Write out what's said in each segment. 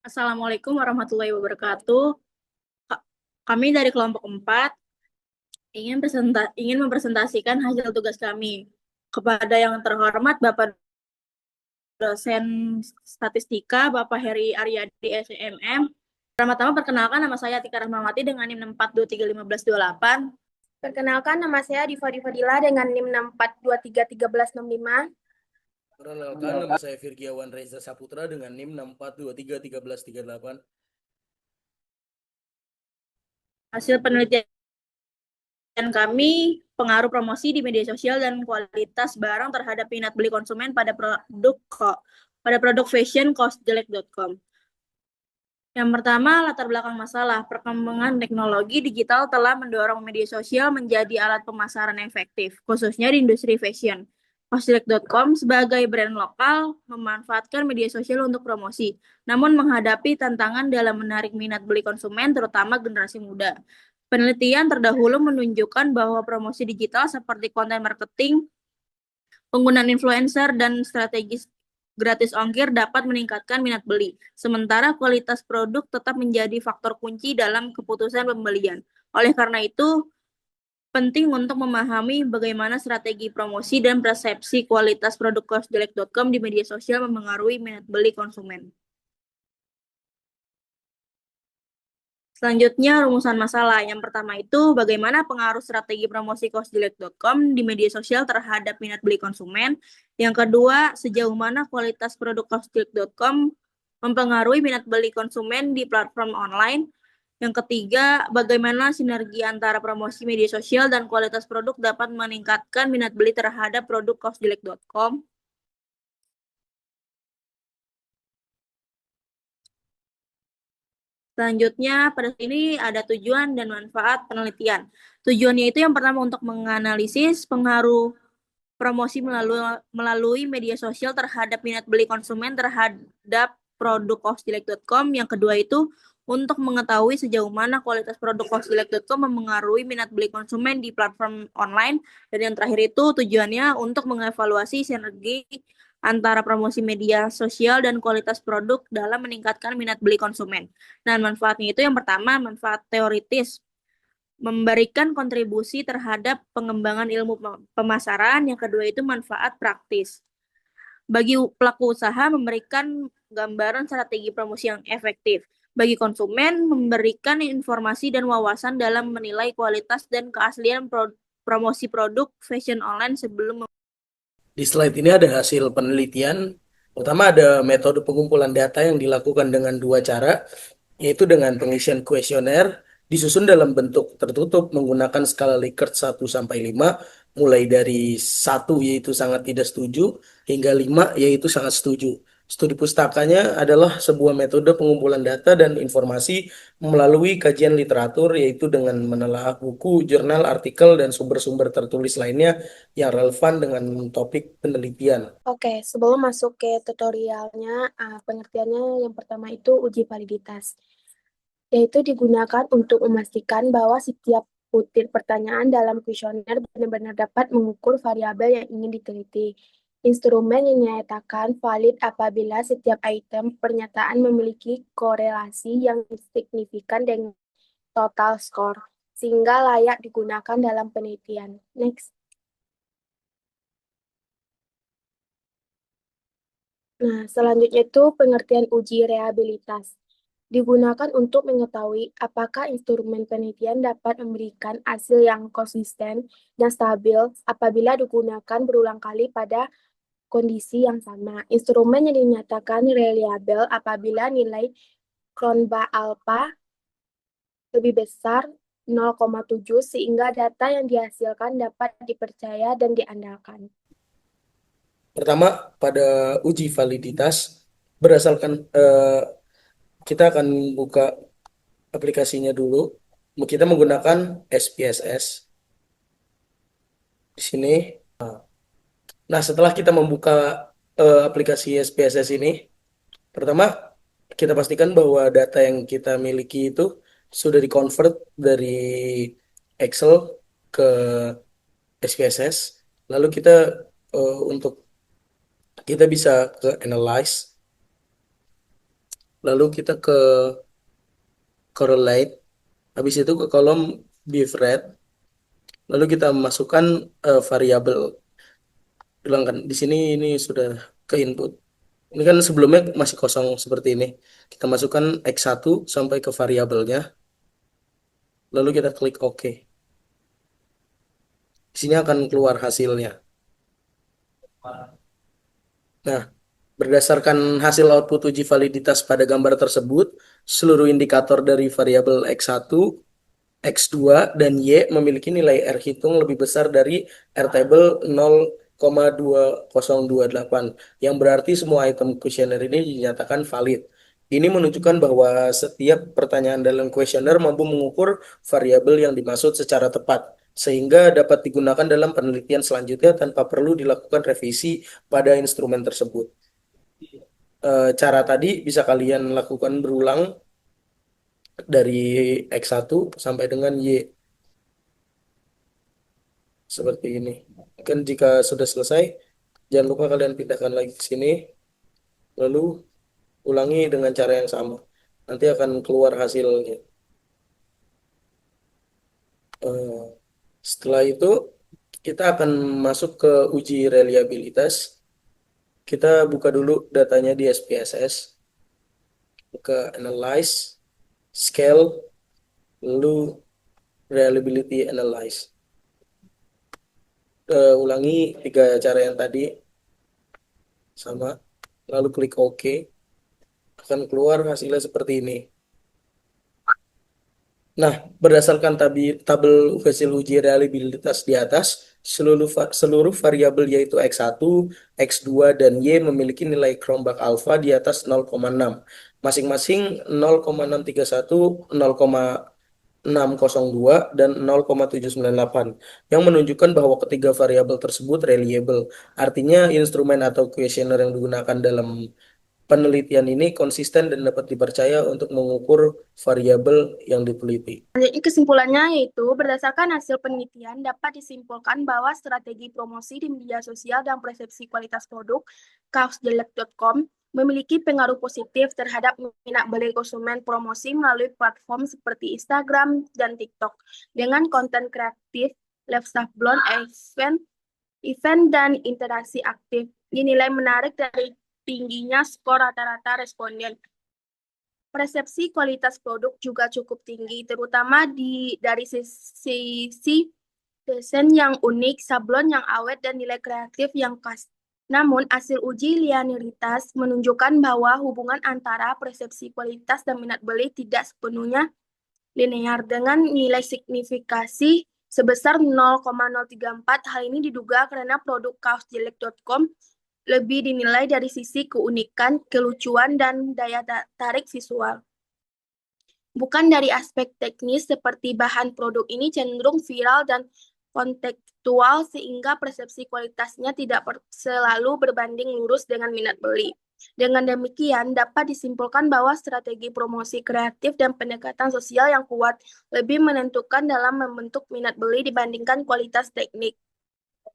Assalamualaikum warahmatullahi wabarakatuh. Ka- Kami dari kelompok 4 ingin mempresentasikan hasil tugas kami. Kepada yang terhormat Bapak dosen statistika, Bapak Heri Aryadi SMM. Pertama-tama perkenalkan, nama saya Tika Rahmawati dengan NIM 642331528. Perkenalkan, nama saya Diva Divadila dengan NIM 64231365. Perkenalkan, nama saya Virgiawan Reza Saputra dengan NIM 64231338. Hasil penelitian kami, pengaruh promosi di media sosial dan kualitas barang terhadap minat beli konsumen pada produk fashion costjelek.com. Yang pertama, latar belakang masalah. Perkembangan teknologi digital telah mendorong media sosial menjadi alat pemasaran efektif, khususnya di industri fashion. Costjelek.com sebagai brand lokal memanfaatkan media sosial untuk promosi, namun menghadapi tantangan dalam menarik minat beli konsumen, terutama generasi muda. Penelitian terdahulu menunjukkan bahwa promosi digital seperti konten marketing, penggunaan influencer, dan strategi gratis ongkir dapat meningkatkan minat beli, sementara kualitas produk tetap menjadi faktor kunci dalam keputusan pembelian. Oleh karena itu, penting untuk memahami bagaimana strategi promosi dan persepsi kualitas produk costjelek.com di media sosial memengaruhi minat beli konsumen. Selanjutnya, rumusan masalah. Yang pertama itu, bagaimana pengaruh strategi promosi costjelek.com di media sosial terhadap minat beli konsumen. Yang kedua, sejauh mana kualitas produk costjelek.com mempengaruhi minat beli konsumen di platform online. Yang ketiga, bagaimana sinergi antara promosi media sosial dan kualitas produk dapat meningkatkan minat beli terhadap produk costjelek.com. Selanjutnya, pada sini ada tujuan dan manfaat penelitian. Tujuannya itu yang pertama untuk menganalisis pengaruh promosi melalui media sosial terhadap minat beli konsumen terhadap produk costjelek.com. Yang kedua itu untuk mengetahui sejauh mana kualitas produk costjelek.com memengaruhi minat beli konsumen di platform online. Dan yang terakhir itu tujuannya untuk mengevaluasi sinergi antara promosi media sosial dan kualitas produk dalam meningkatkan minat beli konsumen. Nah, manfaatnya itu yang pertama, manfaat teoritis, memberikan kontribusi terhadap pengembangan ilmu pemasaran. Yang kedua itu manfaat praktis. Bagi pelaku usaha memberikan gambaran strategi promosi yang efektif. Bagi konsumen memberikan informasi dan wawasan dalam menilai kualitas dan keaslian promosi produk fashion online sebelum. Di slide ini ada hasil penelitian. Pertama ada metode pengumpulan data yang dilakukan dengan dua cara, yaitu dengan pengisian kuesioner disusun dalam bentuk tertutup menggunakan skala Likert 1 sampai 5, mulai dari 1 yaitu sangat tidak setuju hingga 5 yaitu sangat setuju. Studi pustakanya adalah sebuah metode pengumpulan data dan informasi melalui kajian literatur, yaitu dengan menelaah buku, jurnal, artikel, dan sumber-sumber tertulis lainnya yang relevan dengan topik penelitian. Oke, sebelum masuk ke tutorialnya, pengertiannya yang pertama itu uji validitas, yaitu digunakan untuk memastikan bahwa setiap butir pertanyaan dalam kuesioner benar-benar dapat mengukur variabel yang ingin diteliti. Instrumen yang dinyatakan valid apabila setiap item pernyataan memiliki korelasi yang signifikan dengan total score, sehingga layak digunakan dalam penelitian. Next. Nah, selanjutnya itu pengertian uji reliabilitas. Digunakan untuk mengetahui apakah instrumen penelitian dapat memberikan hasil yang konsisten dan stabil apabila digunakan berulang kali pada kondisi yang sama. Instrumen yang dinyatakan reliable apabila nilai Cronbach alpha lebih besar 0,7 sehingga data yang dihasilkan dapat dipercaya dan diandalkan. Pertama, pada uji validitas berdasarkan kita akan buka aplikasinya dulu. Kita menggunakan SPSS di sini. Nah, setelah kita membuka aplikasi SPSS ini, pertama kita pastikan bahwa data yang kita miliki itu sudah dikonvert dari Excel ke SPSS. Lalu kita untuk kita bisa ke analyze. Lalu kita ke correlate, habis itu ke kolom beef rate, lalu kita masukkan variabel. Bilang kan di sini ini sudah ke input. Ini kan sebelumnya masih kosong seperti ini. Kita masukkan X1 sampai ke variabelnya, lalu kita klik OK. Di sini akan keluar hasilnya. Nah, berdasarkan hasil output uji validitas pada gambar tersebut, seluruh indikator dari variabel X1, X2, dan Y memiliki nilai R hitung lebih besar dari R table 0,2028, yang berarti semua item kuesioner ini dinyatakan valid. Ini menunjukkan bahwa setiap pertanyaan dalam kuesioner mampu mengukur variabel yang dimaksud secara tepat, sehingga dapat digunakan dalam penelitian selanjutnya tanpa perlu dilakukan revisi pada instrumen tersebut. Cara tadi bisa kalian lakukan berulang dari X1 sampai dengan Y. Seperti ini. Kan jika sudah selesai, jangan lupa kalian pindahkan lagi ke sini, lalu ulangi dengan cara yang sama. Nanti akan keluar hasilnya. Eh, Setelah itu, kita akan masuk ke uji reliabilitas. Kita buka dulu datanya di SPSS, ke Analyze, Scale, lalu Reliability Analyze. Ulangi 3 cara yang tadi, sama, lalu klik OK. Akan keluar hasilnya seperti ini. Nah, berdasarkan tabel hasil uji reliabilitas di atas, seluruh variabel yaitu X1, X2, dan Y memiliki nilai Cronbach alpha di atas 0,6. Masing-masing 0,631, 0,602, dan 0,798, yang menunjukkan bahwa ketiga variabel tersebut reliable. Artinya instrumen atau kuesioner yang digunakan dalam penelitian ini konsisten dan dapat dipercaya untuk mengukur variabel yang diteliti. Selanjutnya kesimpulannya yaitu berdasarkan hasil penelitian dapat disimpulkan bahwa strategi promosi di media sosial dan persepsi kualitas produk kaosjelek.com memiliki pengaruh positif terhadap minat beli konsumen promosi melalui platform seperti Instagram dan TikTok dengan konten kreatif, live sablon, event dan interaksi aktif dinilai menarik dari tingginya skor rata-rata responden. Persepsi kualitas produk juga cukup tinggi, terutama dari sisi desain yang unik, sablon yang awet, dan nilai kreatif yang khas. Namun, hasil uji linearitas menunjukkan bahwa hubungan antara persepsi kualitas dan minat beli tidak sepenuhnya linear dengan nilai signifikasi sebesar 0,034. Hal ini diduga karena produk kaosjelek.com lebih dinilai dari sisi keunikan, kelucuan, dan daya tarik visual. Bukan dari aspek teknis seperti bahan produk ini cenderung viral dan kontekstual sehingga persepsi kualitasnya tidak selalu berbanding lurus dengan minat beli. Dengan demikian, dapat disimpulkan bahwa strategi promosi kreatif dan pendekatan sosial yang kuat lebih menentukan dalam membentuk minat beli dibandingkan kualitas teknik.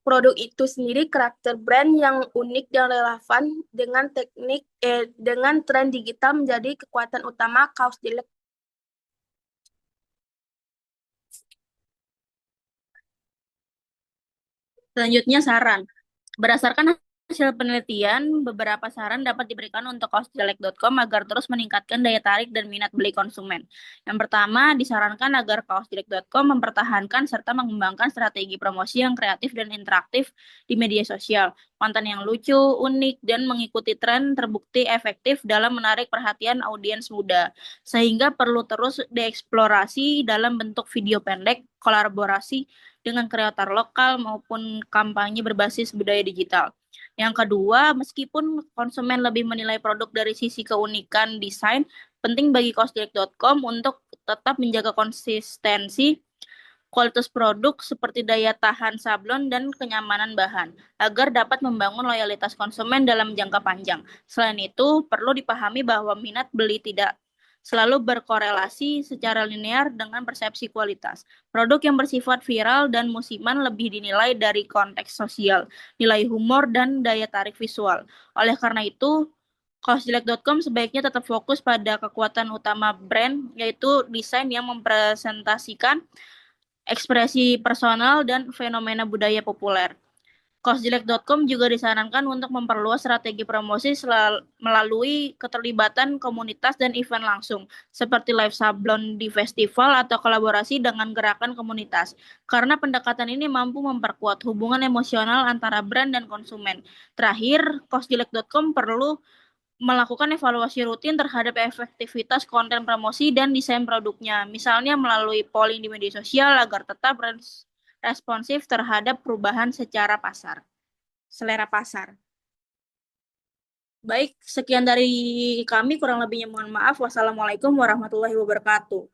Produk itu sendiri karakter brand yang unik dan relevan dengan tren digital menjadi kekuatan utama kaos jelek. Selanjutnya saran. Berdasarkan hasil penelitian, beberapa saran dapat diberikan untuk kaosjelek.com agar terus meningkatkan daya tarik dan minat beli konsumen. Yang pertama, disarankan agar kaosjelek.com mempertahankan serta mengembangkan strategi promosi yang kreatif dan interaktif di media sosial. Konten yang lucu, unik, dan mengikuti tren terbukti efektif dalam menarik perhatian audiens muda, sehingga perlu terus dieksplorasi dalam bentuk video pendek, kolaborasi dengan kreator lokal maupun kampanye berbasis budaya digital. Yang kedua, meskipun konsumen lebih menilai produk dari sisi keunikan desain, penting bagi kaosjelek.com untuk tetap menjaga konsistensi kualitas produk seperti daya tahan sablon dan kenyamanan bahan, agar dapat membangun loyalitas konsumen dalam jangka panjang. Selain itu, perlu dipahami bahwa minat beli tidak selalu berkorelasi secara linear dengan persepsi kualitas. Produk yang bersifat viral dan musiman lebih dinilai dari konteks sosial, nilai humor, dan daya tarik visual. Oleh karena itu, Kosjelek.com sebaiknya tetap fokus pada kekuatan utama brand, yaitu desain yang mempresentasikan ekspresi personal dan fenomena budaya populer. Kosjelek.com juga disarankan untuk memperluas strategi promosi melalui keterlibatan komunitas dan event langsung, seperti live sablon di festival atau kolaborasi dengan gerakan komunitas, karena pendekatan ini mampu memperkuat hubungan emosional antara brand dan konsumen. Terakhir, kosjelek.com perlu melakukan evaluasi rutin terhadap efektivitas konten promosi dan desain produknya, misalnya melalui polling di media sosial agar tetap responsif terhadap perubahan selera pasar. Baik, sekian dari kami, kurang lebihnya mohon maaf. Wassalamualaikum warahmatullahi wabarakatuh.